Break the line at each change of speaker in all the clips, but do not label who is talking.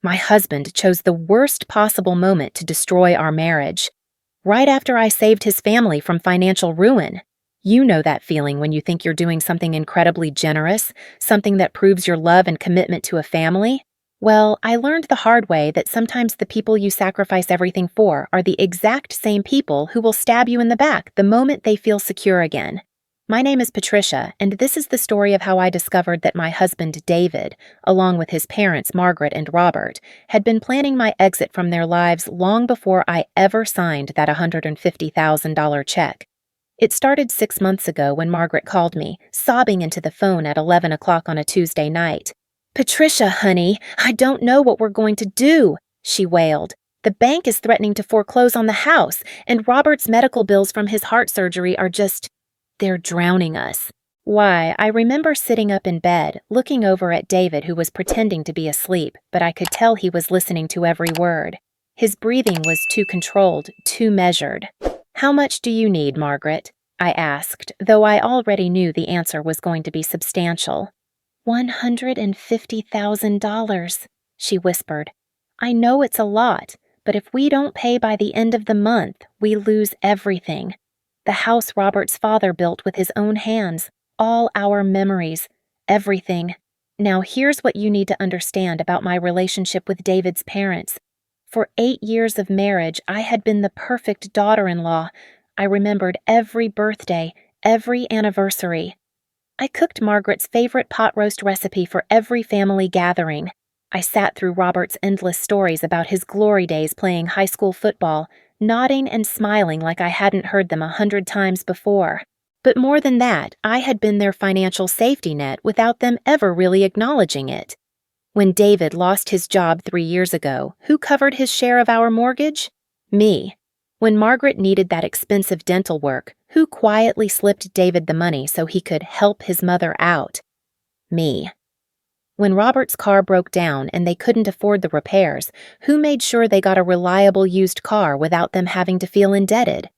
My husband chose the worst possible moment to destroy our marriage. Right after I saved his family from financial ruin. You know that feeling when you think you're doing something incredibly generous, something that proves your love and commitment to a family? Well, I learned the hard way that sometimes the people you sacrifice everything for are the exact same people who will stab you in the back the moment they feel secure again. My name is Patricia, and this is the story of how I discovered that my husband, David, along with his parents, Margaret and Robert, had been planning my exit from their lives long before I ever signed that $150,000 check. It started 6 months ago when Margaret called me, sobbing into the phone at 11 o'clock on a Tuesday night. "Patricia, honey, I don't know what we're going to do," she wailed. "The bank is threatening to foreclose on the house, and Robert's medical bills from his heart surgery are they're drowning us." Why, I remember sitting up in bed, looking over at David, who was pretending to be asleep, but I could tell he was listening to every word. His breathing was too controlled, too measured. "How much do you need, Margaret?" I asked, though I already knew the answer was going to be substantial. $150,000, she whispered. "I know it's a lot, but if we don't pay by the end of the month, we lose everything. The house Robert's father built with his own hands, all our memories, everything. Now here's what you need to understand about my relationship with David's parents. For 8 years of marriage, I had been the perfect daughter-in-law. I remembered every birthday, every anniversary. I cooked Margaret's favorite pot roast recipe for every family gathering. I sat through Robert's endless stories about his glory days playing high school football, nodding and smiling like I hadn't heard them 100 times before. But more than that, I had been their financial safety net without them ever really acknowledging it. When David lost his job 3 years ago, who covered his share of our mortgage? Me. When Margaret needed that expensive dental work, who quietly slipped David the money so he could help his mother out? Me. When Robert's car broke down and they couldn't afford the repairs, who made sure they got a reliable used car without them having to feel indebted?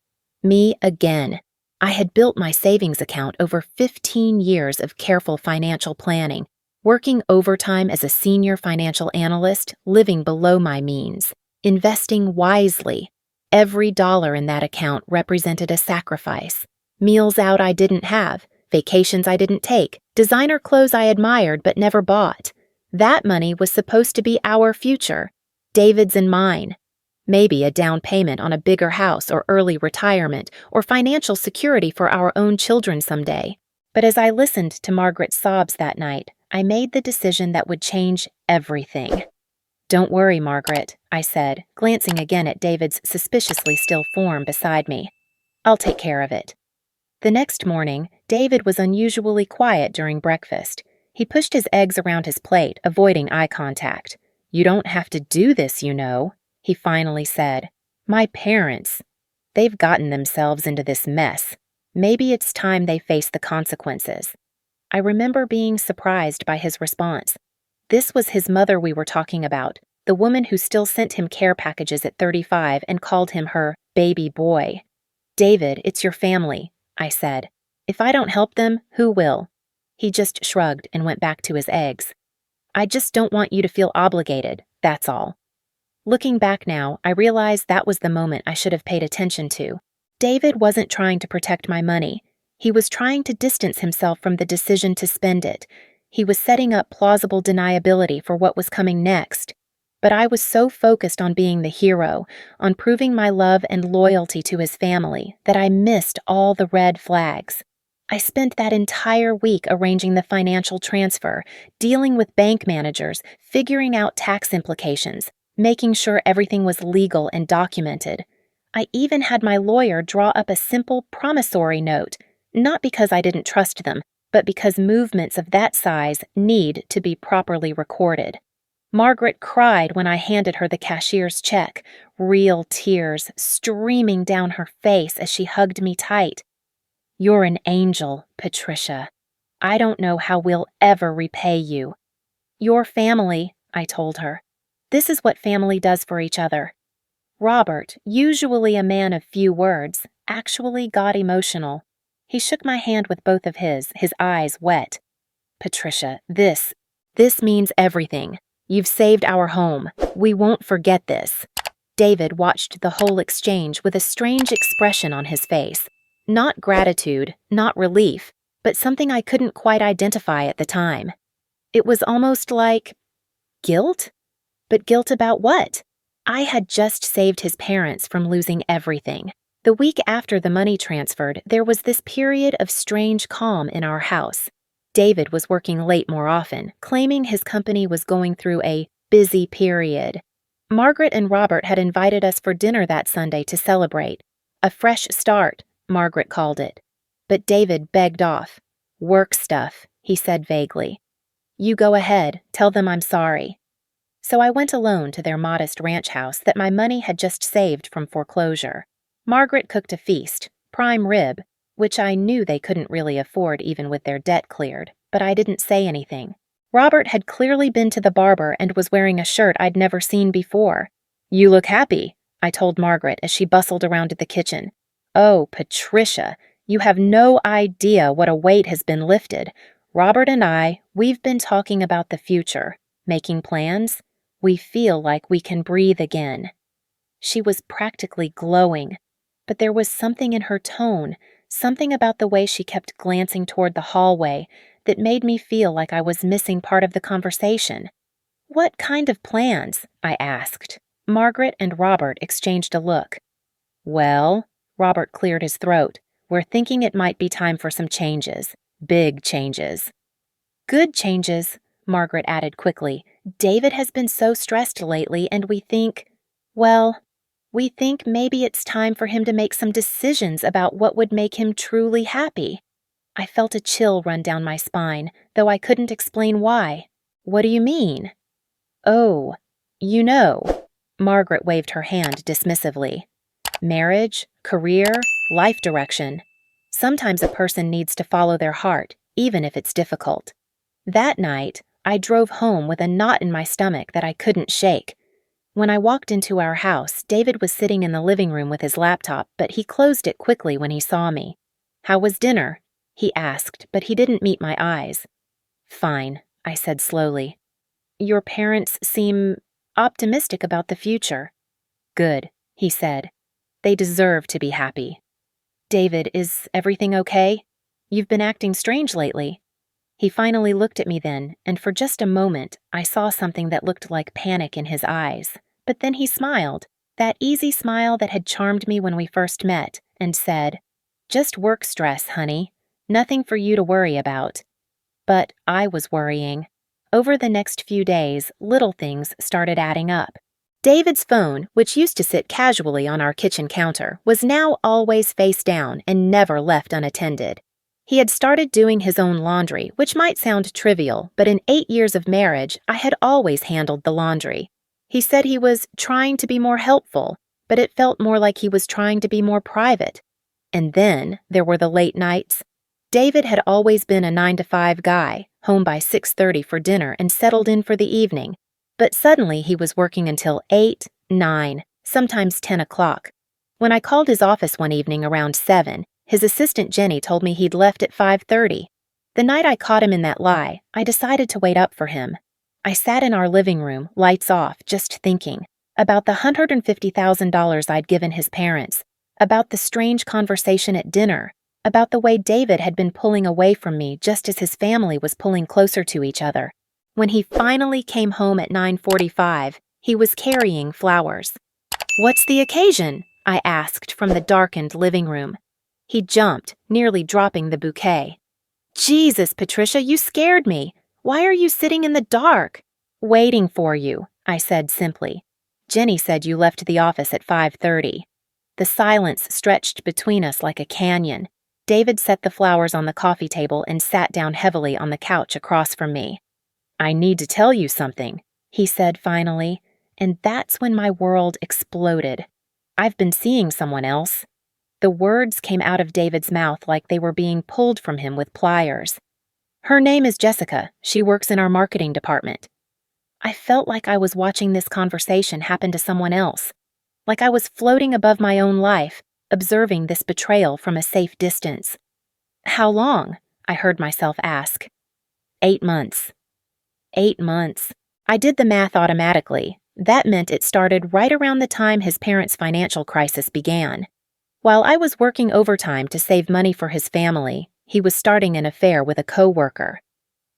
Me again. I had built my savings account over 15 years of careful financial planning, working overtime as a senior financial analyst, living below my means, investing wisely. Every dollar in that account represented a sacrifice. Meals out I didn't have, vacations I didn't take, designer clothes I admired but never bought. That money was supposed to be our future, David's and mine. Maybe a down payment on a bigger house or early retirement or financial security for our own children someday. But as I listened to Margaret's sobs that night, I made the decision that would change everything. "Don't worry, Margaret," I said, glancing again at David's suspiciously still form beside me. "I'll take care of it." The next morning, David was unusually quiet during breakfast. He pushed his eggs around his plate, avoiding eye contact. "You don't have to do this, you know," he finally said. "My parents, they've gotten themselves into this mess. Maybe it's time they face the consequences." I remember being surprised by his response. This was his mother we were talking about, the woman who still sent him care packages at 35 and called him her baby boy. "David, it's your family," I said. "If I don't help them, who will?" He just shrugged and went back to his eggs. "I just don't want you to feel obligated, that's all." Looking back now, I realize that was the moment I should have paid attention to. David wasn't trying to protect my money. He was trying to distance himself from the decision to spend it. He was setting up plausible deniability for what was coming next. But I was so focused on being the hero, on proving my love and loyalty to his family, that I missed all the red flags. I spent that entire week arranging the financial transfer, dealing with bank managers, figuring out tax implications, making sure everything was legal and documented. I even had my lawyer draw up a simple promissory note, not because I didn't trust them, but because movements of that size need to be properly recorded. Margaret cried when I handed her the cashier's check, real tears streaming down her face as she hugged me tight. "You're an angel, Patricia. I don't know how we'll ever repay you." "Your family," I told her. "This is what family does for each other." Robert, usually a man of few words, actually got emotional. He shook my hand with both of his eyes wet. "Patricia, this means everything. You've saved our home. We won't forget this." David watched the whole exchange with a strange expression on his face. Not gratitude, not relief, but something I couldn't quite identify at the time. It was almost like guilt? But guilt about what? I had just saved his parents from losing everything. The week after the money transferred, there was this period of strange calm in our house. David was working late more often, claiming his company was going through a busy period. Margaret and Robert had invited us for dinner that Sunday to celebrate. A fresh start, Margaret called it. But David begged off. "Work stuff," he said vaguely. "You go ahead, tell them I'm sorry." So I went alone to their modest ranch house that my money had just saved from foreclosure. Margaret cooked a feast, prime rib, which I knew they couldn't really afford even with their debt cleared, but I didn't say anything. Robert had clearly been to the barber and was wearing a shirt I'd never seen before. "You look happy," I told Margaret as she bustled around to the kitchen. "Oh, Patricia, you have no idea what a weight has been lifted. Robert and we've been talking about the future, making plans. We feel like we can breathe again." She was practically glowing, but there was something in her tone, something about the way she kept glancing toward the hallway that made me feel like I was missing part of the conversation. "What kind of plans?" I asked. Margaret and Robert exchanged a look. "Well," Robert cleared his throat, "we're thinking it might be time for some changes. Big changes." "Good changes," Margaret added quickly. "David has been so stressed lately, and we think maybe it's time for him to make some decisions about what would make him truly happy." I felt a chill run down my spine, though I couldn't explain why. "What do you mean?" "Oh, you know." Margaret waved her hand dismissively. "Marriage, career, life direction. Sometimes a person needs to follow their heart, even if it's difficult." That night, I drove home with a knot in my stomach that I couldn't shake. When I walked into our house, David was sitting in the living room with his laptop, but he closed it quickly when he saw me. "How was dinner?" he asked, but he didn't meet my eyes. "Fine," I said slowly. "Your parents seem optimistic about the future." "Good," he said. "They deserve to be happy." "David, is everything okay? You've been acting strange lately." He finally looked at me then, and for just a moment, I saw something that looked like panic in his eyes. But then he smiled, that easy smile that had charmed me when we first met, and said, "Just work stress, honey. Nothing for you to worry about." But I was worrying. Over the next few days, little things started adding up. David's phone, which used to sit casually on our kitchen counter, was now always face down and never left unattended. He had started doing his own laundry, which might sound trivial, but in 8 years of marriage, I had always handled the laundry. He said he was trying to be more helpful, but it felt more like he was trying to be more private. And then there were the late nights. David had always been a 9-to-5 guy, home by 6:30 for dinner and settled in for the evening. But suddenly he was working until 8, 9, sometimes 10 o'clock. When I called his office one evening around 7, his assistant Jenny told me he'd left at 5:30. The night I caught him in that lie, I decided to wait up for him. I sat in our living room, lights off, just thinking about the $150,000 I'd given his parents, about the strange conversation at dinner, about the way David had been pulling away from me just as his family was pulling closer to each other. When he finally came home at 9:45, he was carrying flowers. "What's the occasion?" I asked from the darkened living room. He jumped, nearly dropping the bouquet. "Jesus, Patricia, you scared me. Why are you sitting in the dark?" "Waiting for you," I said simply. "Jenny said you left the office at 5:30. The silence stretched between us like a canyon. David set the flowers on the coffee table and sat down heavily on the couch across from me. "I need to tell you something," he said finally, and that's when my world exploded. "I've been seeing someone else." The words came out of David's mouth like they were being pulled from him with pliers. "Her name is Jessica. She works in our marketing department." I felt like I was watching this conversation happen to someone else, like I was floating above my own life, observing this betrayal from a safe distance. "How long?" I heard myself ask. 8 months. 8 months. I did the math automatically. That meant it started right around the time his parents' financial crisis began. While I was working overtime to save money for his family, he was starting an affair with a coworker.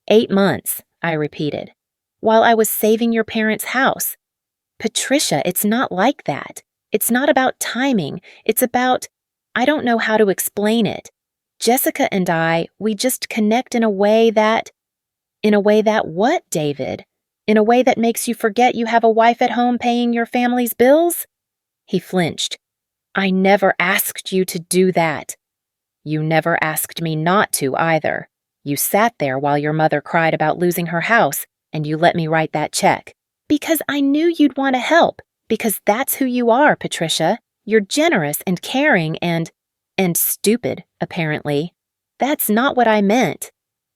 8 months, I repeated. While I was saving your parents' house. Patricia, it's not like that. It's not about timing. It's about, I don't know how to explain it. Jessica and I, we just connect in a way that what, David? In a way that makes you forget you have a wife at home paying your family's bills? He flinched. I never asked you to do that. You never asked me not to either. You sat there while your mother cried about losing her house, and you let me write that check. Because I knew you'd want to help. Because that's who you are, Patricia. You're generous and caring and stupid, apparently. That's not what I meant.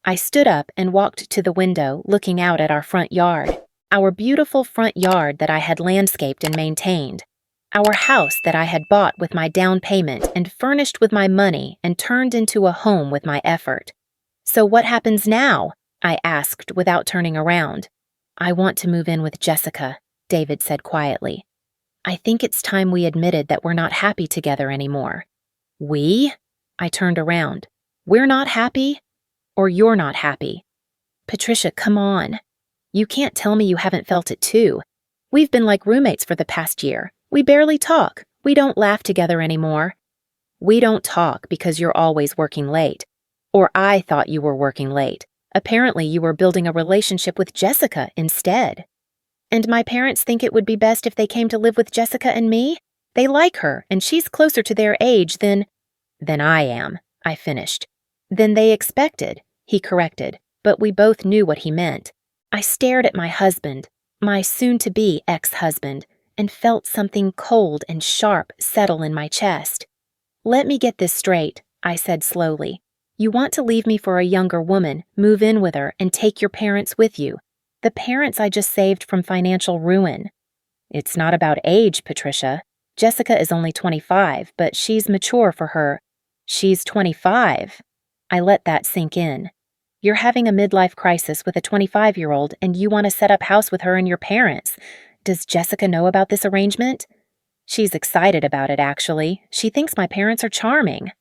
I stood up and walked to the window, looking out at our front yard. Our beautiful front yard that I had landscaped and maintained. Our house that I had bought with my down payment and furnished with my money and turned into a home with my effort. So what happens now? I asked without turning around. I want to move in with Jessica, David said quietly. I think it's time we admitted that we're not happy together anymore. We? I turned around. We're not happy? Or you're not happy? Patricia, come on. You can't tell me you haven't felt it too. We've been like roommates for the past year. We barely talk. We don't laugh together anymore. We don't talk because you're always working late. Or I thought you were working late. Apparently you were building a relationship with Jessica instead. And my parents think it would be best if they came to live with Jessica and me? They like her, and she's closer to their age than I am, I finished. Than they expected, he corrected, but we both knew what he meant. I stared at my husband, my soon-to-be ex-husband, and felt something cold and sharp settle in my chest. Let me get this straight, I said slowly. You want to leave me for a younger woman, move in with her, and take your parents with you. The parents I just saved from financial ruin. It's not about age, Patricia. Jessica is only 25, but she's mature for her. She's 25. I let that sink in. You're having a midlife crisis with a 25-year-old, and you want to set up house with her and your parents. Does Jessica know about this arrangement? She's excited about it, actually. She thinks my parents are charming.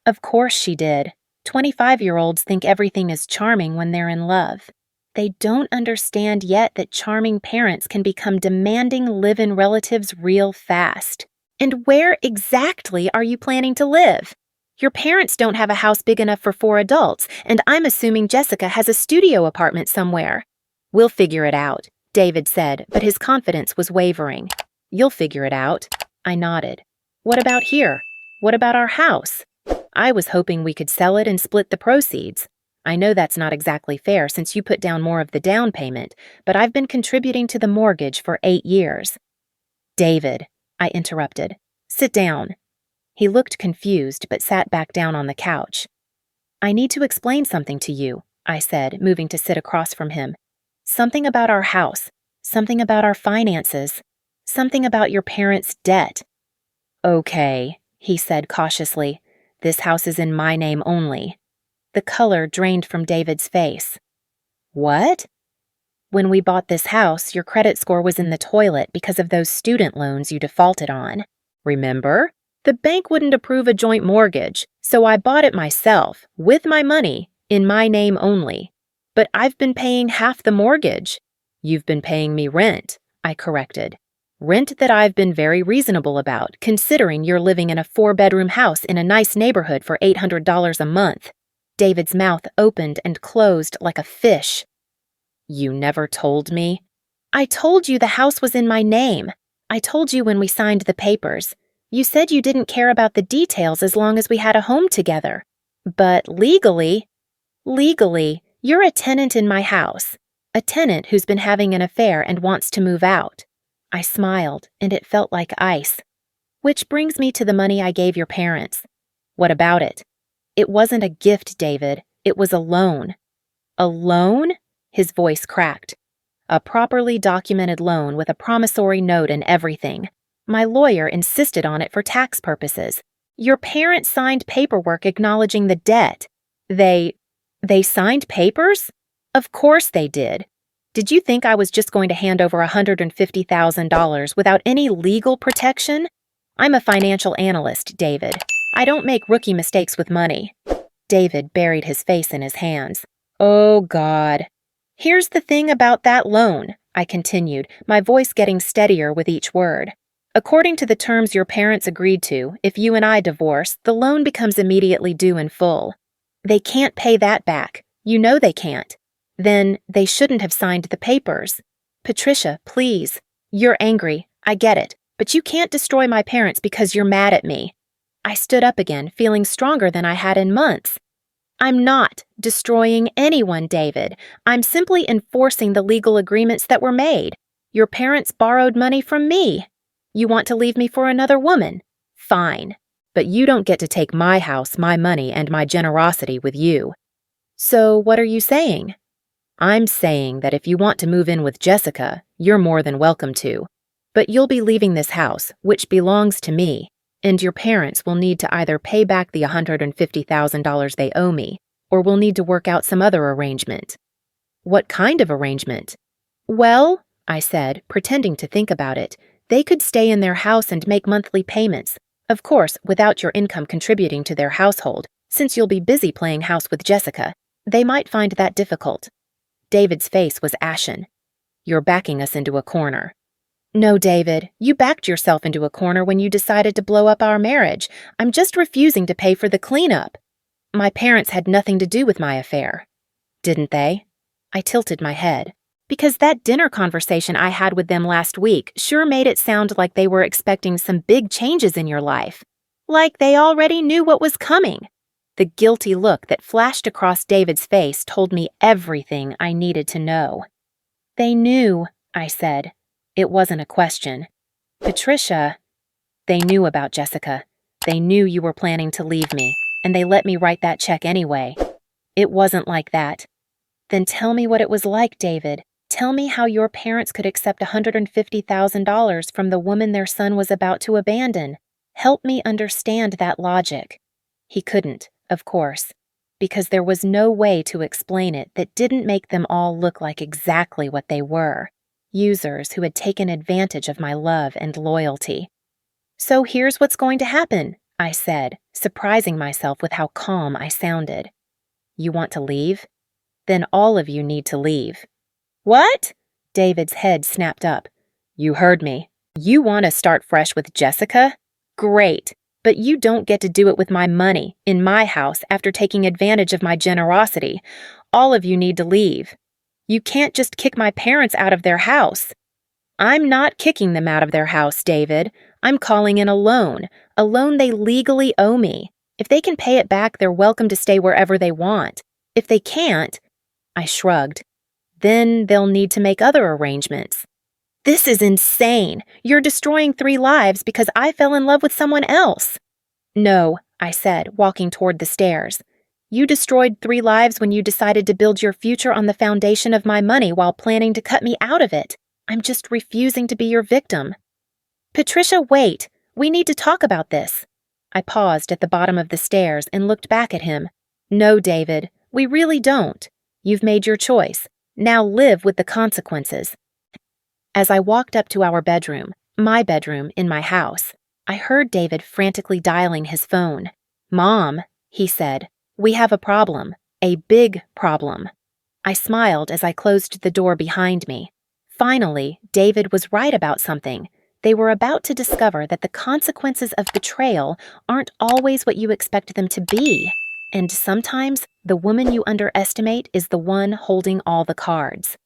Of course she did. 25-year-olds think everything is charming when they're in love. They don't understand yet that charming parents can become demanding live-in relatives real fast. And where exactly are you planning to live? Your parents don't have a house big enough for 4 adults, and I'm assuming Jessica has a studio apartment somewhere. We'll figure it out, David said, but his confidence was wavering. You'll figure it out. I nodded. What about here? What about our house? I was hoping we could sell it and split the proceeds. I know that's not exactly fair since you put down more of the down payment, but I've been contributing to the mortgage for 8 years. David, I interrupted. Sit down. He looked confused but sat back down on the couch. I need to explain something to you, I said, moving to sit across from him. Something about our house, something about our finances, something about your parents' debt. Okay, he said cautiously. This house is in my name only. The color drained from David's face. What? When we bought this house, your credit score was in the toilet because of those student loans you defaulted on. Remember? The bank wouldn't approve a joint mortgage, so I bought it myself, with my money, in my name only. But I've been paying half the mortgage. You've been paying me rent, I corrected. Rent that I've been very reasonable about, considering you're living in a 4-bedroom house in a nice neighborhood for $800 a month. David's mouth opened and closed like a fish. You never told me? I told you the house was in my name. I told you when we signed the papers. You said you didn't care about the details as long as we had a home together. But legally, you're a tenant in my house. A tenant who's been having an affair and wants to move out. I smiled, and it felt like ice. Which brings me to the money I gave your parents. What about it? It wasn't a gift, David. It was a loan. A loan? His voice cracked. A properly documented loan with a promissory note and everything. My lawyer insisted on it for tax purposes. Your parents signed paperwork acknowledging the debt. They signed papers? Of course they did. Did you think I was just going to hand over $150,000 without any legal protection? I'm a financial analyst, David. I don't make rookie mistakes with money. David buried his face in his hands. Oh, God. Here's the thing about that loan, I continued, my voice getting steadier with each word. According to the terms your parents agreed to, if you and I divorce, the loan becomes immediately due in full. They can't pay that back. You know they can't. Then they shouldn't have signed the papers. Patricia, please. You're angry. I get it. But you can't destroy my parents because you're mad at me. I stood up again, feeling stronger than I had in months. I'm not destroying anyone, David. I'm simply enforcing the legal agreements that were made. Your parents borrowed money from me. You want to leave me for another woman? Fine. But you don't get to take my house, my money, and my generosity with you. So what are you saying? I'm saying that if you want to move in with Jessica, you're more than welcome to. But you'll be leaving this house, which belongs to me, and your parents will need to either pay back the $150,000 they owe me, or we'll need to work out some other arrangement. What kind of arrangement? Well, I said, pretending to think about it, they could stay in their house and make monthly payments, of course, without your income contributing to their household, since you'll be busy playing house with Jessica. They might find that difficult. David's face was ashen. You're backing us into a corner. No, David, you backed yourself into a corner when you decided to blow up our marriage. I'm just refusing to pay for the cleanup. My parents had nothing to do with my affair. Didn't they? I tilted my head. Because that dinner conversation I had with them last week sure made it sound like they were expecting some big changes in your life. Like they already knew what was coming. The guilty look that flashed across David's face told me everything I needed to know. They knew, I said. It wasn't a question. Patricia, they knew about Jessica. They knew you were planning to leave me, and they let me write that check anyway. It wasn't like that. Then tell me what it was like, David. Tell me how your parents could accept $150,000 from the woman their son was about to abandon. Help me understand that logic. He couldn't, of course, because there was no way to explain it that didn't make them all look like exactly what they were. Users who had taken advantage of my love and loyalty. So here's what's going to happen, I said, surprising myself with how calm I sounded. You want to leave? Then all of you need to leave. What? David's head snapped up. You heard me. You want to start fresh with Jessica? Great, but you don't get to do it with my money, in my house, after taking advantage of my generosity. All of you need to leave. You can't just kick my parents out of their house. I'm not kicking them out of their house, David. I'm calling in a loan they legally owe me. If they can pay it back, they're welcome to stay wherever they want. If they can't, I shrugged, then they'll need to make other arrangements. This is insane. You're destroying 3 lives because I fell in love with someone else. No, I said, walking toward the stairs. You destroyed 3 lives when you decided to build your future on the foundation of my money while planning to cut me out of it. I'm just refusing to be your victim. Patricia, wait. We need to talk about this. I paused at the bottom of the stairs and looked back at him. No, David, we really don't. You've made your choice. Now live with the consequences. As I walked up to our bedroom, my bedroom in my house, I heard David frantically dialing his phone. Mom, he said, we have a problem, a big problem. I smiled as I closed the door behind me. Finally, David was right about something. They were about to discover that the consequences of betrayal aren't always what you expect them to be. And sometimes, the woman you underestimate is the one holding all the cards.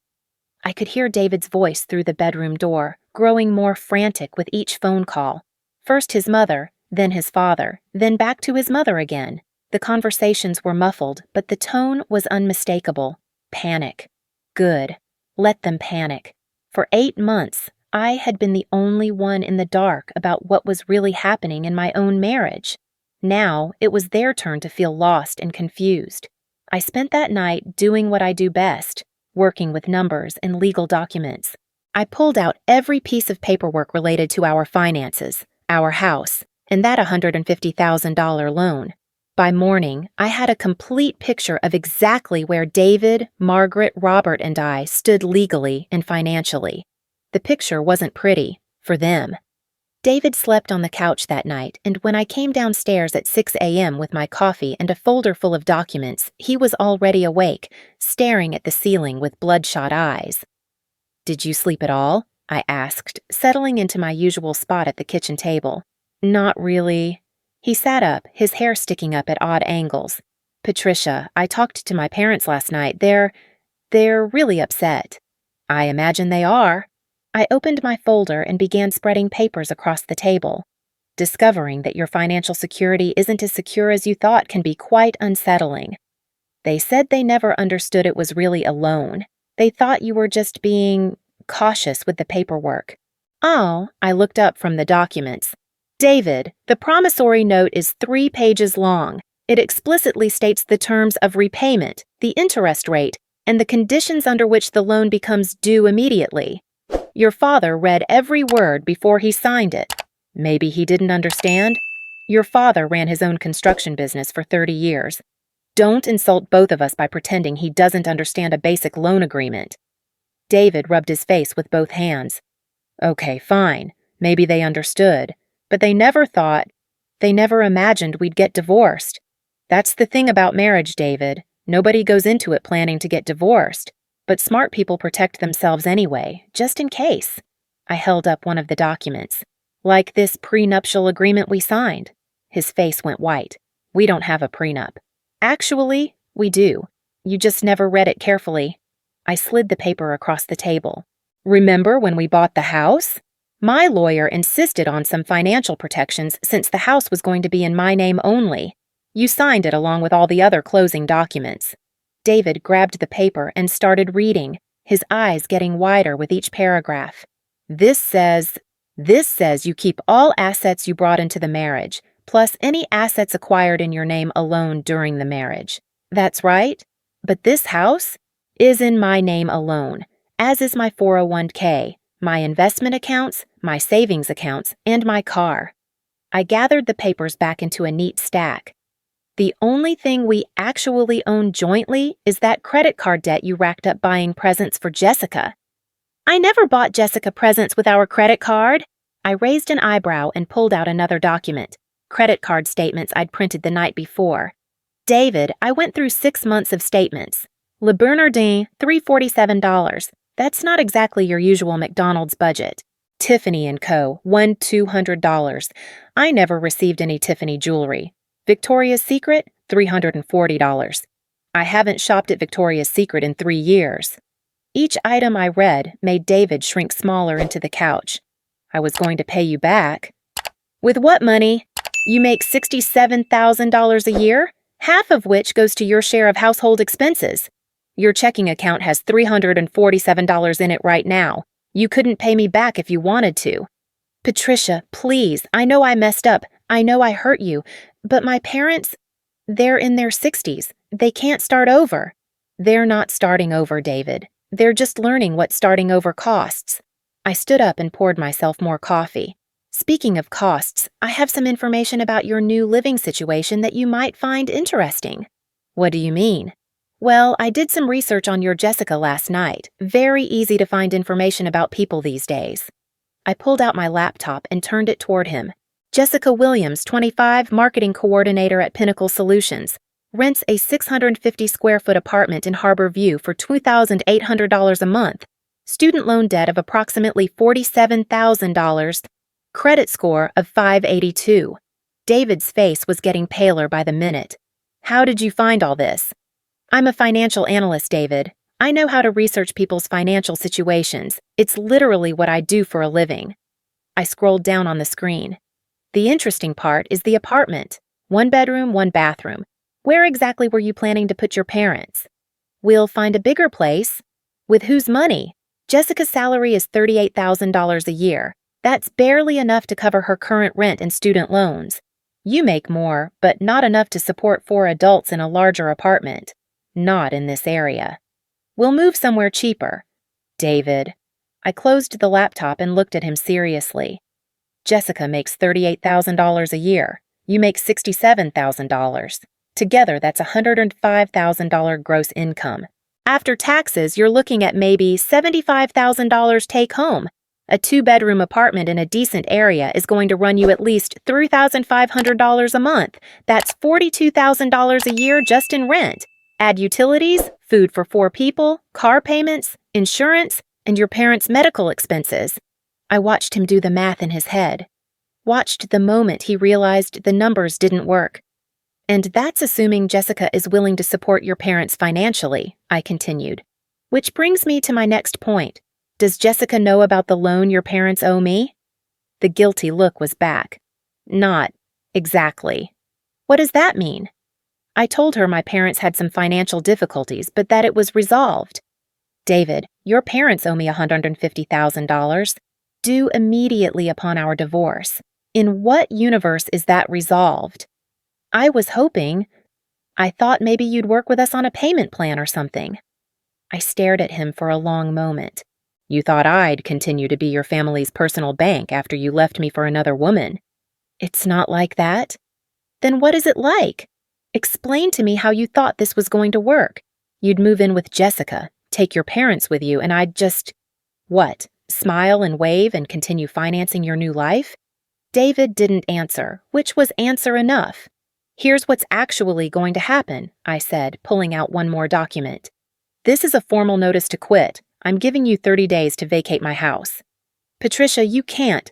I could hear David's voice through the bedroom door, growing more frantic with each phone call. First his mother, then his father, then back to his mother again. The conversations were muffled, but the tone was unmistakable. Panic. Good. Let them panic. For 8 months, I had been the only one in the dark about what was really happening in my own marriage. Now, it was their turn to feel lost and confused. I spent that night doing what I do best, working with numbers and legal documents. I pulled out every piece of paperwork related to our finances, our house, and that $150,000 loan. By morning, I had a complete picture of exactly where David, Margaret, Robert, and I stood legally and financially. The picture wasn't pretty, for them. David slept on the couch that night, and when I came downstairs at 6 a.m. with my coffee and a folder full of documents, he was already awake, staring at the ceiling with bloodshot eyes. "Did you sleep at all?" I asked, settling into my usual spot at the kitchen table. "Not really." He sat up, his hair sticking up at odd angles. "Patricia, I talked to my parents last night. They're really upset." "I imagine they are." I opened my folder and began spreading papers across the table. "Discovering that your financial security isn't as secure as you thought can be quite unsettling. They said they never understood it was really a loan. They thought you were just being cautious with the paperwork." "Oh," I looked up from the documents. "David, the promissory note is 3 pages long. It explicitly states the terms of repayment, the interest rate, and the conditions under which the loan becomes due immediately. Your father read every word before he signed it. Maybe he didn't understand? Your father ran his own construction business for 30 years. Don't insult both of us by pretending he doesn't understand a basic loan agreement." David rubbed his face with both hands. "Okay, fine. Maybe they understood. But they never imagined we'd get divorced. That's the thing about marriage, David. Nobody goes into it planning to get divorced. But smart people protect themselves anyway, just in case." I held up one of the documents. "Like this prenuptial agreement we signed." His face went white. "We don't have a prenup." "Actually, we do. You just never read it carefully." I slid the paper across the table. "Remember when we bought the house? My lawyer insisted on some financial protections since the house was going to be in my name only. You signed it along with all the other closing documents." David grabbed the paper and started reading, his eyes getting wider with each paragraph. This says you keep all assets you brought into the marriage, plus any assets acquired in your name alone during the marriage." "That's right. But this house is in my name alone, as is my 401k, my investment accounts, my savings accounts, and my car." I gathered the papers back into a neat stack. "The only thing we actually own jointly is that credit card debt you racked up buying presents for Jessica." "I never bought Jessica presents with our credit card." I raised an eyebrow and pulled out another document, credit card statements I'd printed the night before. "David, I went through 6 months of statements. Le Bernardin, $347. That's not exactly your usual McDonald's budget. Tiffany & Co., $200. I never received any Tiffany jewelry. Victoria's Secret, $340. I haven't shopped at Victoria's Secret in 3 years." Each item I read made David shrink smaller into the couch. "I was going to pay you back." "With what money? You make $67,000 a year, half of which goes to your share of household expenses. Your checking account has $347 in it right now. You couldn't pay me back if you wanted to." "Patricia, please, I know I messed up. I know I hurt you. But my parents, they're in their 60s. They can't start over." "They're not starting over, David. They're just learning what starting over costs." I stood up and poured myself more coffee. "Speaking of costs, I have some information about your new living situation that you might find interesting." "What do you mean?" "Well, I did some research on your Jessica last night. Very easy to find information about people these days." I pulled out my laptop and turned it toward him. "Jessica Williams, 25, marketing coordinator at Pinnacle Solutions. Rents a 650-square-foot apartment in Harbor View for $2,800 a month. Student loan debt of approximately $47,000. Credit score of 582. David's face was getting paler by the minute. "How did you find all this?" "I'm a financial analyst, David. I know how to research people's financial situations. It's literally what I do for a living." I scrolled down on the screen. "The interesting part is the apartment. 1 bedroom, 1 bathroom. Where exactly were you planning to put your parents?" "We'll find a bigger place." "With whose money?" "Jessica's salary is $38,000 a year. That's barely enough to cover her current rent and student loans. You make more, but not enough to support 4 adults in a larger apartment. Not in this area. We'll move somewhere cheaper." "David." I closed the laptop and looked at him seriously. "Jessica makes $38,000 a year. You make $67,000. Together, that's $105,000 gross income. After taxes, you're looking at maybe $75,000 take home. A two-bedroom apartment in a decent area is going to run you at least $3,500 a month. That's $42,000 a year just in rent. Add utilities, food for 4 people, car payments, insurance, and your parents' medical expenses. I watched him do the math in his head. Watched the moment he realized the numbers didn't work. And that's assuming Jessica is willing to support your parents financially, I continued. Which brings me to my next point. Does Jessica know about the loan your parents owe me? The guilty look was back. Not exactly. What does that mean? I told her my parents had some financial difficulties, but that it was resolved. David, your parents owe me $150,000, due immediately upon our divorce. In what universe is that resolved? I thought maybe you'd work with us on a payment plan or something. I stared at him for a long moment. You thought I'd continue to be your family's personal bank after you left me for another woman. It's not like that. Then what is it like? Explain to me how you thought this was going to work. You'd move in with Jessica, take your parents with you, and I'd just, smile and wave and continue financing your new life? David didn't answer, which was answer enough. Here's what's actually going to happen, I said, pulling out one more document. This is a formal notice to quit. I'm giving you 30 days to vacate my house. Patricia, you can't.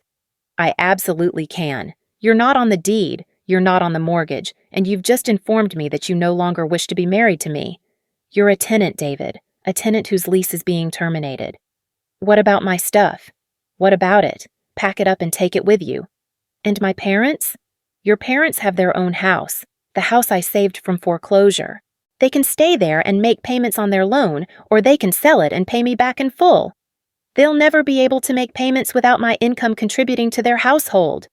I absolutely can. You're not on the deed, you're not on the mortgage, and you've just informed me that you no longer wish to be married to me. You're a tenant, David, a tenant whose lease is being terminated. What about my stuff? What about it? Pack it up and take it with you. And my parents? Your parents have their own house, the house I saved from foreclosure. They can stay there and make payments on their loan, or they can sell it and pay me back in full. They'll never be able to make payments without my income contributing to their household.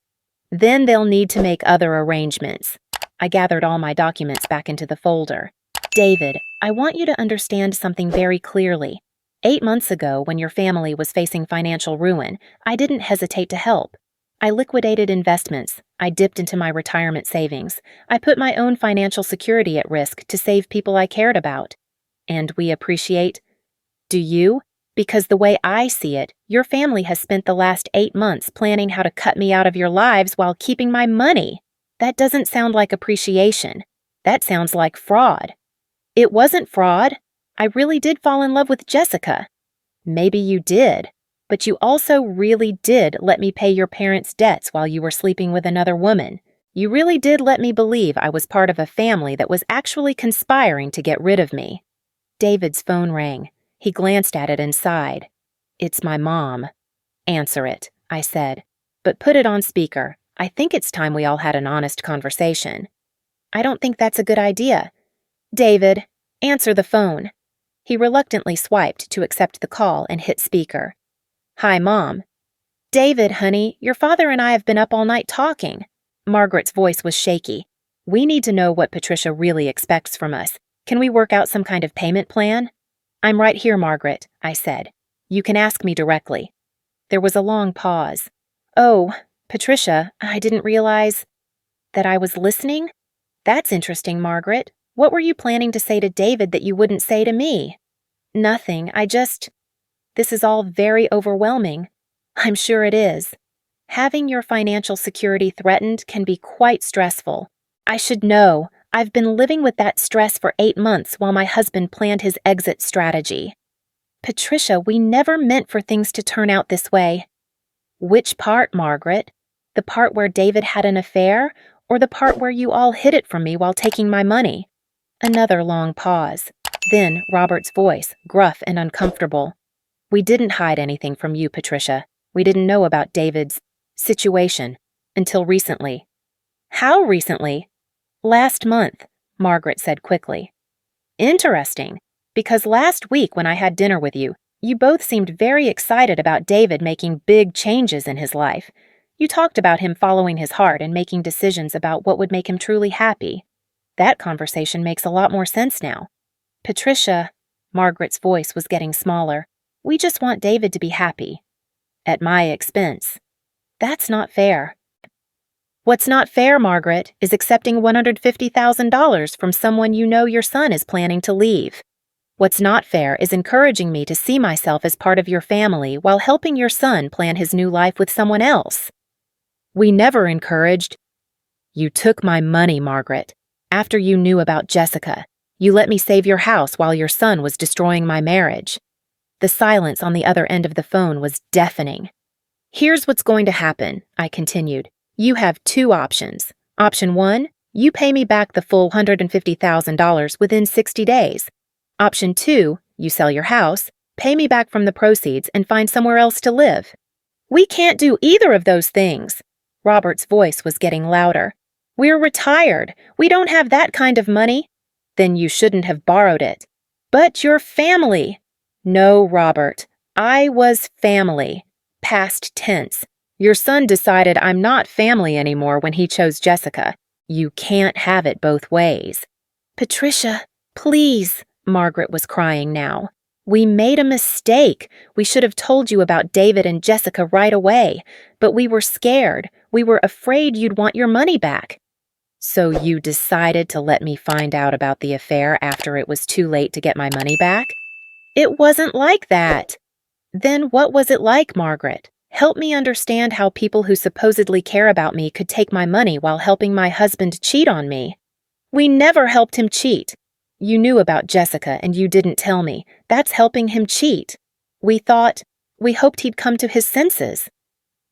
Then they'll need to make other arrangements. I gathered all my documents back into the folder. David, I want you to understand something very clearly. 8 months ago, when your family was facing financial ruin, I didn't hesitate to help. I liquidated investments. I dipped into my retirement savings. I put my own financial security at risk to save people I cared about. And we appreciate. Do you? Because the way I see it, your family has spent the last 8 months planning how to cut me out of your lives while keeping my money. That doesn't sound like appreciation. That sounds like fraud. It wasn't fraud. I really did fall in love with Jessica. Maybe you did. But you also really did let me pay your parents' debts while you were sleeping with another woman. You really did let me believe I was part of a family that was actually conspiring to get rid of me. David's phone rang. He glanced at it and sighed. It's my mom. Answer it, I said. But put it on speaker. I think it's time we all had an honest conversation. I don't think that's a good idea. David, answer the phone. He reluctantly swiped to accept the call and hit speaker. Hi, Mom. David, honey, your father and I have been up all night talking. Margaret's voice was shaky. We need to know what Patricia really expects from us. Can we work out some kind of payment plan? I'm right here, Margaret, I said. You can ask me directly. There was a long pause. Oh, Patricia, I didn't realize that I was listening? That's interesting, Margaret. What were you planning to say to David that you wouldn't say to me? Nothing, This is all very overwhelming. I'm sure it is. Having your financial security threatened can be quite stressful. I should know. I've been living with that stress for 8 months while my husband planned his exit strategy. Patricia, we never meant for things to turn out this way. Which part, Margaret? The part where David had an affair, or the part where you all hid it from me while taking my money? Another long pause. Then Robert's voice, gruff and uncomfortable. We didn't hide anything from you, Patricia. We didn't know about David's situation until recently. How recently? Last month, Margaret said quickly. Interesting, because last week when I had dinner with you, you both seemed very excited about David making big changes in his life. You talked about him following his heart and making decisions about what would make him truly happy. That conversation makes a lot more sense now. Patricia, Margaret's voice was getting smaller. We just want David to be happy. At my expense. That's not fair. What's not fair, Margaret, is accepting $150,000 from someone you know your son is planning to leave. What's not fair is encouraging me to see myself as part of your family while helping your son plan his new life with someone else. We never encouraged. You took my money, Margaret. After you knew about Jessica, you let me save your house while your son was destroying my marriage. The silence on the other end of the phone was deafening. Here's what's going to happen, I continued. You have two options. Option 1, you pay me back the full $150,000 within 60 days. Option 2, you sell your house, pay me back from the proceeds, and find somewhere else to live. We can't do either of those things. Robert's voice was getting louder. We're retired. We don't have that kind of money. Then you shouldn't have borrowed it. But you're family. No, Robert. I was family. Past tense. Your son decided I'm not family anymore when he chose Jessica. You can't have it both ways. Patricia, please, Margaret was crying now. We made a mistake. We should have told you about David and Jessica right away, but we were scared. We were afraid you'd want your money back. So you decided to let me find out about the affair after it was too late to get my money back? It wasn't like that. Then what was it like, Margaret? Help me understand how people who supposedly care about me could take my money while helping my husband cheat on me. We never helped him cheat. You knew about Jessica and you didn't tell me. That's helping him cheat. We hoped he'd come to his senses.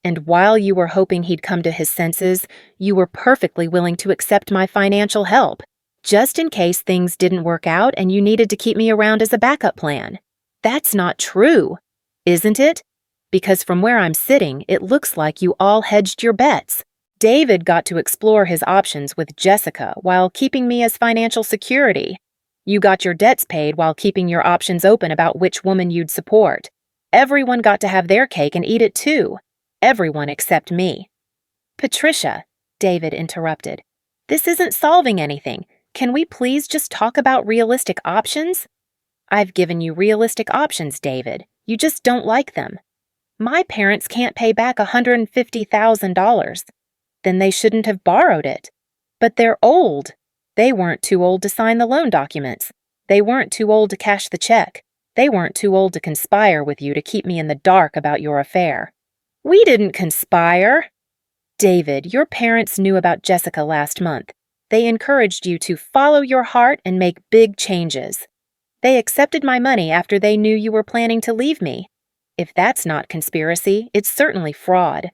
And while you were hoping he'd come to his senses, you were perfectly willing to accept my financial help, just in case things didn't work out and you needed to keep me around as a backup plan. That's not true, isn't it? Because from where I'm sitting, it looks like you all hedged your bets. David got to explore his options with Jessica while keeping me as financial security. You got your debts paid while keeping your options open about which woman you'd support. Everyone got to have their cake and eat it too. Everyone except me. Patricia, David interrupted. This isn't solving anything. Can we please just talk about realistic options? I've given you realistic options, David. You just don't like them. My parents can't pay back $150,000. Then they shouldn't have borrowed it. But they're old. They weren't too old to sign the loan documents. They weren't too old to cash the check. They weren't too old to conspire with you to keep me in the dark about your affair. We didn't conspire. David, your parents knew about Jessica last month. They encouraged you to follow your heart and make big changes. They accepted my money after they knew you were planning to leave me. If that's not conspiracy, it's certainly fraud.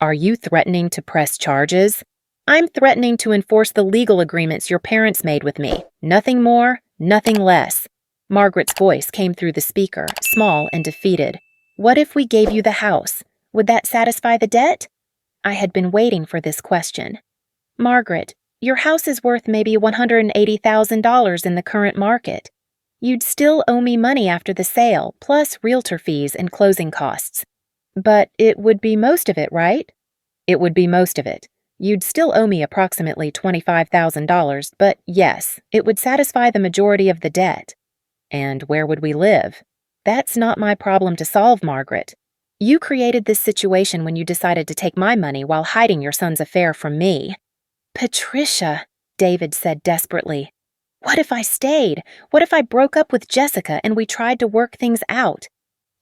Are you threatening to press charges? I'm threatening to enforce the legal agreements your parents made with me. Nothing more, nothing less. Margaret's voice came through the speaker, small and defeated. What if we gave you the house? Would that satisfy the debt? I had been waiting for this question. Margaret, your house is worth maybe $180,000 in the current market. You'd still owe me money after the sale, plus realtor fees and closing costs. But it would be most of it, right? It would be most of it. You'd still owe me approximately $25,000, but yes, it would satisfy the majority of the debt. And where would we live? That's not my problem to solve, Margaret. You created this situation when you decided to take my money while hiding your son's affair from me. Patricia, David said desperately. What if I stayed? What if I broke up with Jessica and we tried to work things out?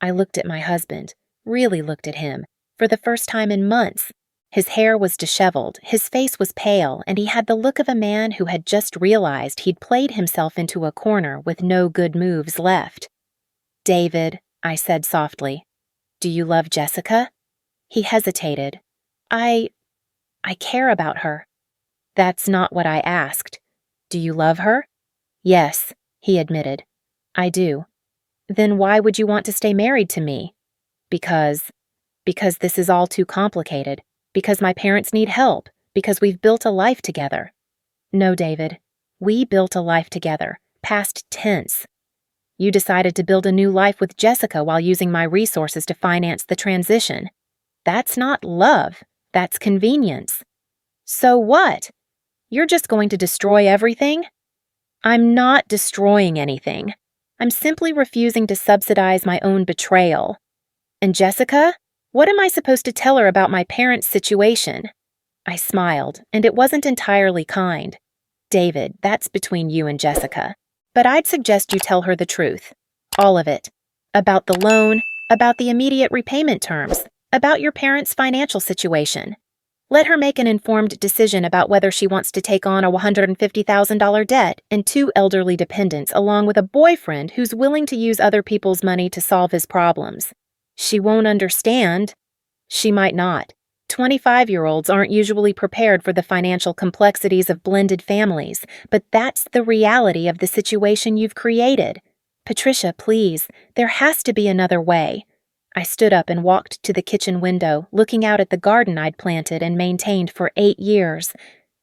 I looked at my husband, really looked at him, for the first time in months. His hair was disheveled, his face was pale, and he had the look of a man who had just realized he'd played himself into a corner with no good moves left. David, I said softly, do you love Jessica? He hesitated. I care about her. That's not what I asked. Do you love her? Yes, he admitted. I do. Then why would you want to stay married to me? Because this is all too complicated. Because my parents need help. Because we've built a life together. No, David. We built a life together. Past tense. You decided to build a new life with Jessica while using my resources to finance the transition. That's not love. That's convenience. So what? You're just going to destroy everything? I'm not destroying anything. I'm simply refusing to subsidize my own betrayal. And Jessica? What am I supposed to tell her about my parents' situation? I smiled, and it wasn't entirely kind. David, that's between you and Jessica. But I'd suggest you tell her the truth. All of it. About the loan, about the immediate repayment terms, about your parents' financial situation. Let her make an informed decision about whether she wants to take on a $150,000 debt and two elderly dependents along with a boyfriend who's willing to use other people's money to solve his problems. She won't understand. She might not. 25-year-olds aren't usually prepared for the financial complexities of blended families, but that's the reality of the situation you've created. Patricia, please, there has to be another way. I stood up and walked to the kitchen window, looking out at the garden I'd planted and maintained for 8 years.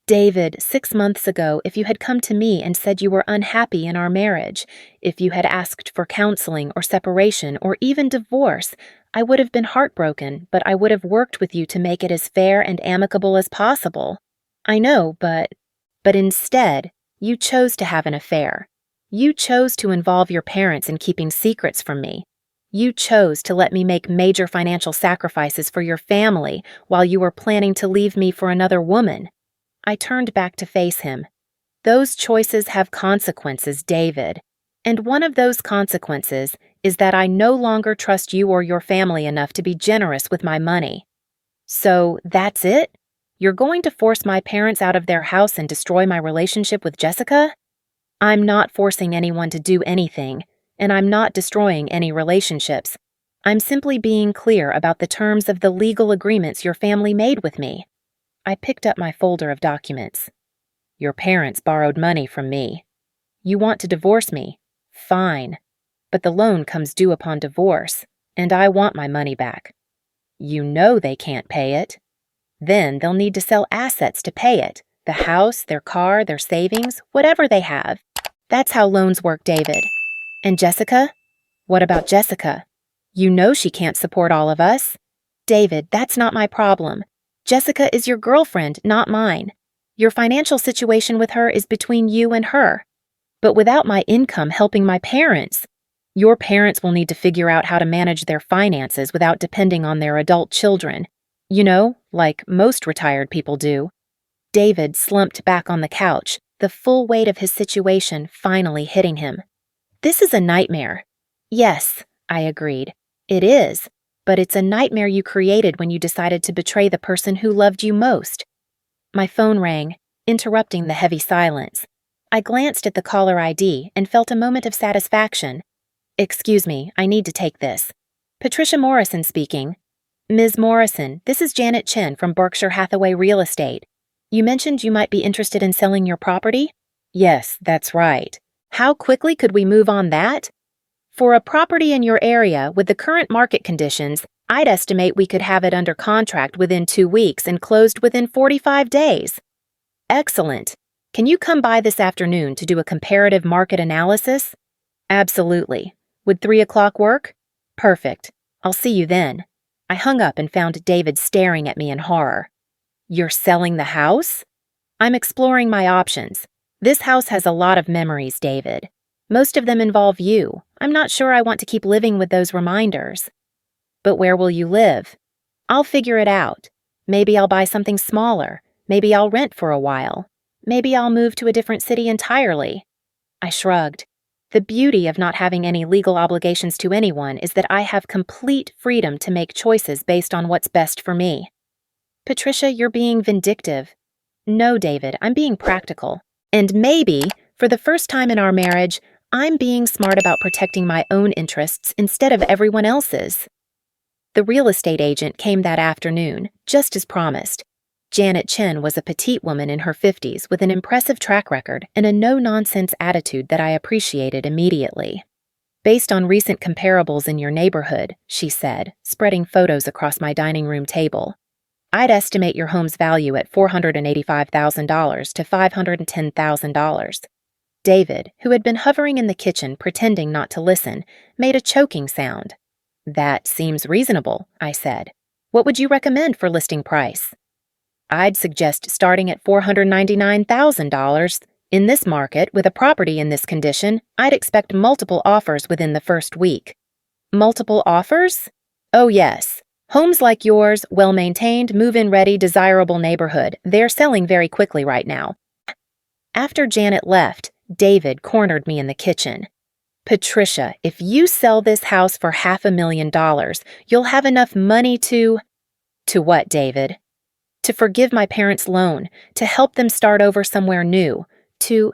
David, 6 months ago, if you had come to me and said you were unhappy in our marriage, if you had asked for counseling or separation or even divorce, I would have been heartbroken, but I would have worked with you to make it as fair and amicable as possible. I know, but instead, you chose to have an affair. You chose to involve your parents in keeping secrets from me. You chose to let me make major financial sacrifices for your family while you were planning to leave me for another woman. I turned back to face him. Those choices have consequences, David. And one of those consequences is that I no longer trust you or your family enough to be generous with my money. So, that's it? You're going to force my parents out of their house and destroy my relationship with Jessica? I'm not forcing anyone to do anything, and I'm not destroying any relationships. I'm simply being clear about the terms of the legal agreements your family made with me. I picked up my folder of documents. Your parents borrowed money from me. You want to divorce me? Fine. But the loan comes due upon divorce, and I want my money back. You know they can't pay it. Then they'll need to sell assets to pay it. The house, their car, their savings, whatever they have. That's how loans work, David. And Jessica? What about Jessica? You know she can't support all of us. David, that's not my problem. Jessica is your girlfriend, not mine. Your financial situation with her is between you and her. But without my income helping my parents, your parents will need to figure out how to manage their finances without depending on their adult children. You know, like most retired people do. David slumped back on the couch, the full weight of his situation finally hitting him. This is a nightmare. Yes, I agreed. It is, but it's a nightmare you created when you decided to betray the person who loved you most. My phone rang, interrupting the heavy silence. I glanced at the caller ID and felt a moment of satisfaction. Excuse me, I need to take this. Patricia Morrison speaking. Ms. Morrison, this is Janet Chen from Berkshire Hathaway Real Estate. You mentioned you might be interested in selling your property? Yes, that's right. How quickly could we move on that? For a property in your area with the current market conditions, I'd estimate we could have it under contract within 2 weeks and closed within 45 days. Excellent. Can you come by this afternoon to do a comparative market analysis? Absolutely. Would 3 o'clock work? Perfect. I'll see you then. I hung up and found David staring at me in horror. You're selling the house? I'm exploring my options. This house has a lot of memories, David. Most of them involve you. I'm not sure I want to keep living with those reminders. But where will you live? I'll figure it out. Maybe I'll buy something smaller. Maybe I'll rent for a while. Maybe I'll move to a different city entirely. I shrugged. The beauty of not having any legal obligations to anyone is that I have complete freedom to make choices based on what's best for me. Patricia, you're being vindictive. No, David, I'm being practical. And maybe, for the first time in our marriage, I'm being smart about protecting my own interests instead of everyone else's. The real estate agent came that afternoon, just as promised. Janet Chen was a petite woman in her 50s with an impressive track record and a no-nonsense attitude that I appreciated immediately. Based on recent comparables in your neighborhood, she said, spreading photos across my dining room table, I'd estimate your home's value at $485,000 to $510,000. David, who had been hovering in the kitchen pretending not to listen, made a choking sound. That seems reasonable, I said. What would you recommend for listing price? I'd suggest starting at $499,000. In this market, with a property in this condition, I'd expect multiple offers within the first week. Multiple offers? Oh yes. Homes like yours, well-maintained, move-in ready, desirable neighborhood. They're selling very quickly right now. After Janet left, David cornered me in the kitchen. Patricia, if you sell this house for $500,000, you'll have enough money to… To what, David? To forgive my parents' loan, to help them start over somewhere new, to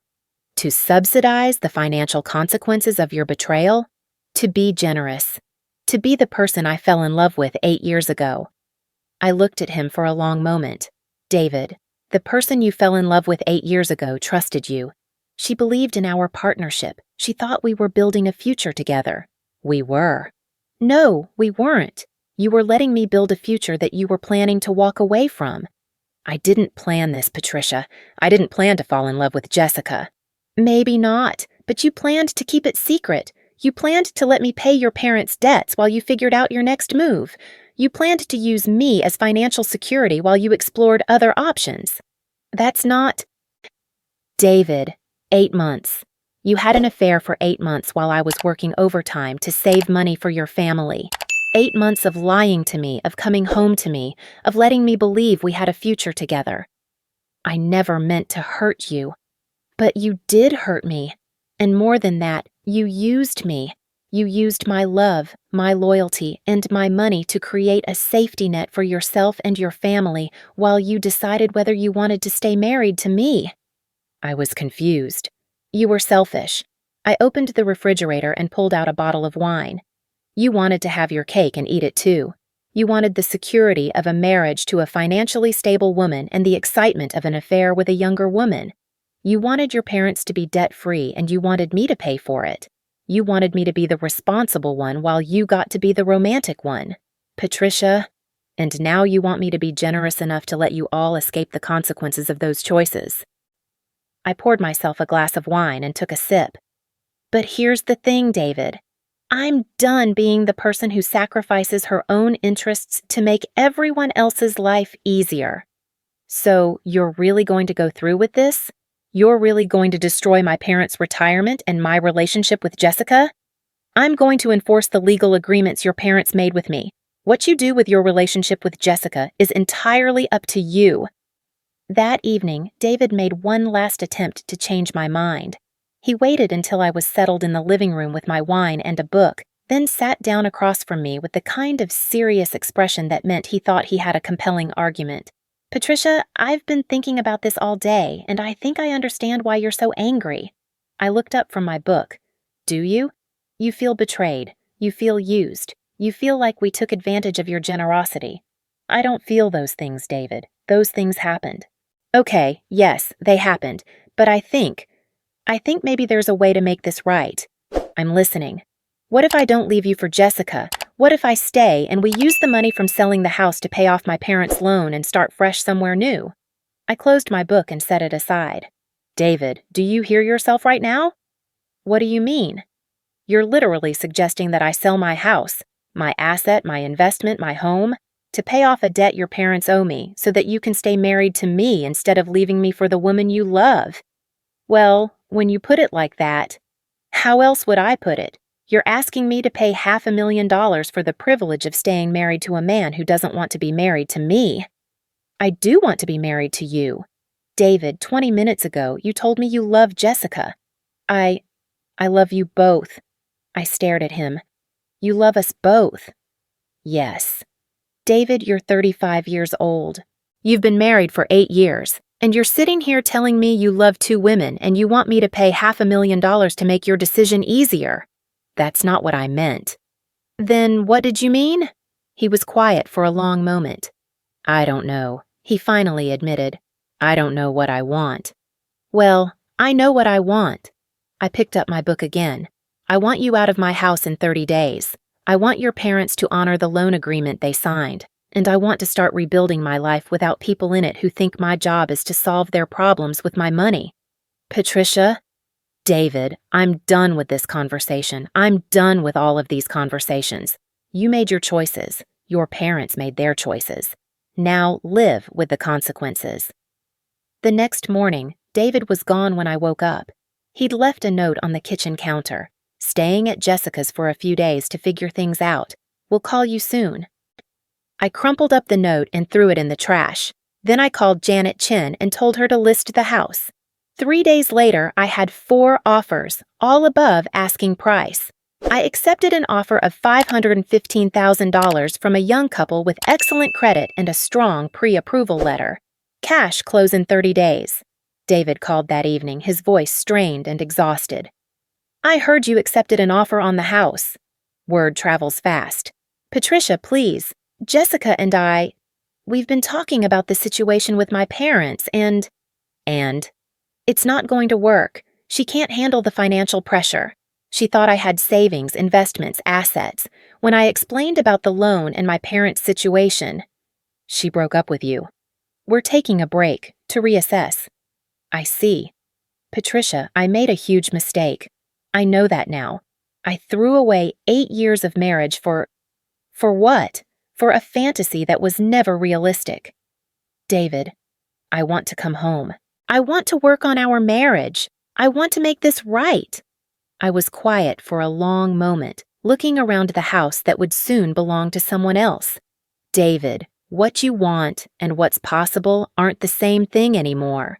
subsidize the financial consequences of your betrayal, to be generous, to be the person I fell in love with 8 years ago. I looked at him for a long moment. David, the person you fell in love with 8 years ago trusted you. She believed in our partnership. She thought we were building a future together. We were. No, we weren't. You were letting me build a future that you were planning to walk away from. I didn't plan this, Patricia. I didn't plan to fall in love with Jessica. Maybe not, but you planned to keep it secret. You planned to let me pay your parents' debts while you figured out your next move. You planned to use me as financial security while you explored other options. That's not… David, 8 months. You had an affair for 8 months while I was working overtime to save money for your family. 8 months of lying to me, of coming home to me, of letting me believe we had a future together. I never meant to hurt you. But you did hurt me. And more than that, you used me. You used my love, my loyalty, and my money to create a safety net for yourself and your family while you decided whether you wanted to stay married to me. I was confused. You were selfish. I opened the refrigerator and pulled out a bottle of wine. You wanted to have your cake and eat it too. You wanted the security of a marriage to a financially stable woman and the excitement of an affair with a younger woman. You wanted your parents to be debt-free and you wanted me to pay for it. You wanted me to be the responsible one while you got to be the romantic one. Patricia, and now you want me to be generous enough to let you all escape the consequences of those choices. I poured myself a glass of wine and took a sip. But here's the thing, David. I'm done being the person who sacrifices her own interests to make everyone else's life easier. So you're really going to go through with this? You're really going to destroy my parents' retirement and my relationship with Jessica? I'm going to enforce the legal agreements your parents made with me. What you do with your relationship with Jessica is entirely up to you. That evening, David made one last attempt to change my mind. He waited until I was settled in the living room with my wine and a book, then sat down across from me with the kind of serious expression that meant he thought he had a compelling argument. Patricia, I've been thinking about this all day, and I think I understand why you're so angry. I looked up from my book. Do you? You feel betrayed. You feel used. You feel like we took advantage of your generosity. I don't feel those things, David. Those things happened. Okay, yes, they happened, but I think maybe there's a way to make this right. I'm listening. What if I don't leave you for Jessica? What if I stay and we use the money from selling the house to pay off my parents' loan and start fresh somewhere new? I closed my book and set it aside. David, do you hear yourself right now? What do you mean? You're literally suggesting that I sell my house, my asset, my investment, my home, to pay off a debt your parents owe me so that you can stay married to me instead of leaving me for the woman you love. Well, when you put it like that, how else would I put it? You're asking me to pay $500,000 for the privilege of staying married to a man who doesn't want to be married to me. I do want to be married to you. David, 20 minutes ago, you told me you love Jessica. I love you both. I stared at him. You love us both. Yes. David, you're 35 years old. You've been married for 8 years, and you're sitting here telling me you love 2 women and you want me to pay $500,000 to make your decision easier. That's not what I meant. Then what did you mean? He was quiet for a long moment. I don't know, he finally admitted. I don't know what I want. Well, I know what I want. I picked up my book again. I want you out of my house in 30 days. I want your parents to honor the loan agreement they signed, and I want to start rebuilding my life without people in it who think my job is to solve their problems with my money. Patricia? David, I'm done with this conversation. I'm done with all of these conversations. You made your choices. Your parents made their choices. Now live with the consequences. The next morning, David was gone when I woke up. He'd left a note on the kitchen counter. Staying at Jessica's for a few days to figure things out. We'll call you soon. I crumpled up the note and threw it in the trash. Then I called Janet Chin and told her to list the house. 3 days later, I had 4 offers, all above asking price. I accepted an offer of $515,000 from a young couple with excellent credit and a strong pre-approval letter. Cash close in 30 days. David called that evening, his voice strained and exhausted. I heard you accepted an offer on the house. Word travels fast. Patricia, please. Jessica and we've been talking about the situation with my parents and it's not going to work. She can't handle the financial pressure. She thought I had savings, investments, assets. When I explained about the loan and my parents' situation, she broke up with you. We're taking a break to reassess. I see. Patricia, I made a huge mistake. I know that now. I threw away 8 years of marriage for what? For a fantasy that was never realistic. David, I want to come home. I want to work on our marriage. I want to make this right. I was quiet for a long moment, looking around the house that would soon belong to someone else. David, what you want and what's possible aren't the same thing anymore.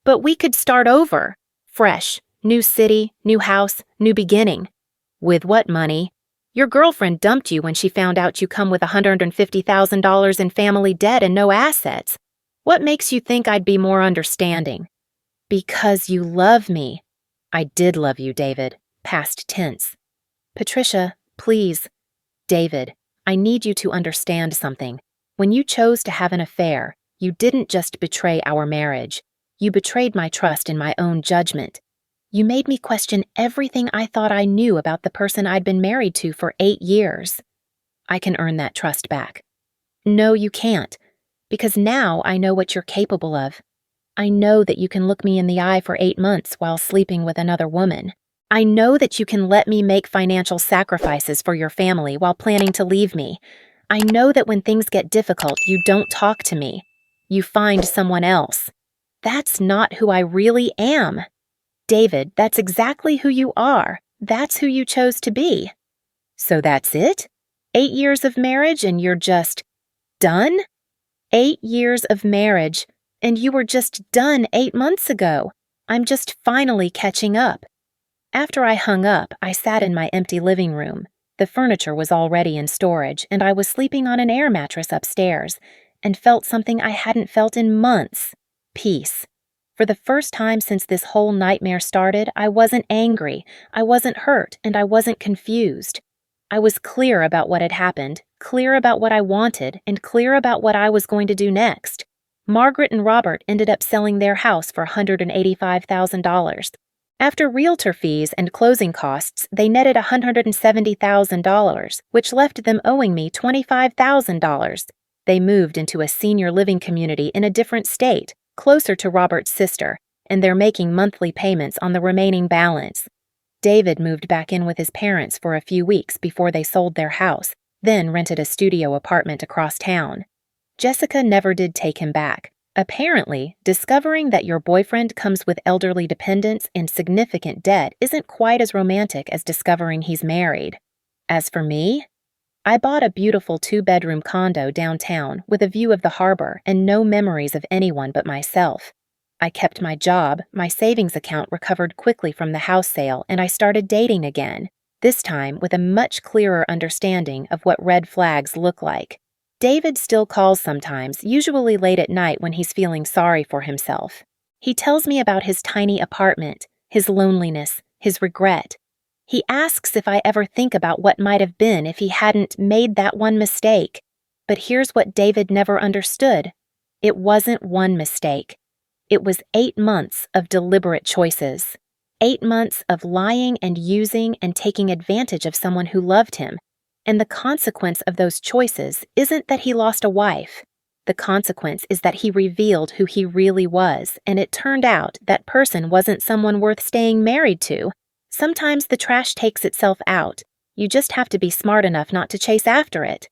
But we could start over. Fresh, new city, new house, new beginning. With what money? Your girlfriend dumped you when she found out you come with $150,000 in family debt and no assets. What makes you think I'd be more understanding? Because you love me. I did love you, David. Past tense. Patricia, please. David, I need you to understand something. When you chose to have an affair, you didn't just betray our marriage. You betrayed my trust in my own judgment. You made me question everything I thought I knew about the person I'd been married to for 8 years. I can earn that trust back. No, you can't. Because now I know what you're capable of. I know that you can look me in the eye for 8 months while sleeping with another woman. I know that you can let me make financial sacrifices for your family while planning to leave me. I know that when things get difficult, you don't talk to me. You find someone else. That's not who I really am. David, that's exactly who you are. That's who you chose to be. So that's it? 8 years of marriage and you're just done? 8 years of marriage, and you were just done 8 months ago. I'm just finally catching up. After I hung up, I sat in my empty living room. The furniture was already in storage, and I was sleeping on an air mattress upstairs, and felt something I hadn't felt in months. Peace. For the first time since this whole nightmare started, I wasn't angry, I wasn't hurt, and I wasn't confused. I was clear about what had happened, clear about what I wanted, and clear about what I was going to do next. Margaret and Robert ended up selling their house for $185,000. After realtor fees and closing costs, they netted $170,000, which left them owing me $25,000. They moved into a senior living community in a different state, closer to Robert's sister, and they're making monthly payments on the remaining balance. David moved back in with his parents for a few weeks before they sold their house, then rented a studio apartment across town. Jessica never did take him back. Apparently, discovering that your boyfriend comes with elderly dependents and significant debt isn't quite as romantic as discovering he's married. As for me, I bought a beautiful 2-bedroom condo downtown with a view of the harbor and no memories of anyone but myself. I kept my job, my savings account recovered quickly from the house sale, and I started dating again, this time with a much clearer understanding of what red flags look like. David still calls sometimes, usually late at night when he's feeling sorry for himself. He tells me about his tiny apartment, his loneliness, his regret. He asks if I ever think about what might have been if he hadn't made that one mistake. But here's what David never understood. It wasn't one mistake. It was 8 months of deliberate choices. 8 months of lying and using and taking advantage of someone who loved him. And the consequence of those choices isn't that he lost a wife. The consequence is that he revealed who he really was, and it turned out that person wasn't someone worth staying married to. Sometimes the trash takes itself out. You just have to be smart enough not to chase after it.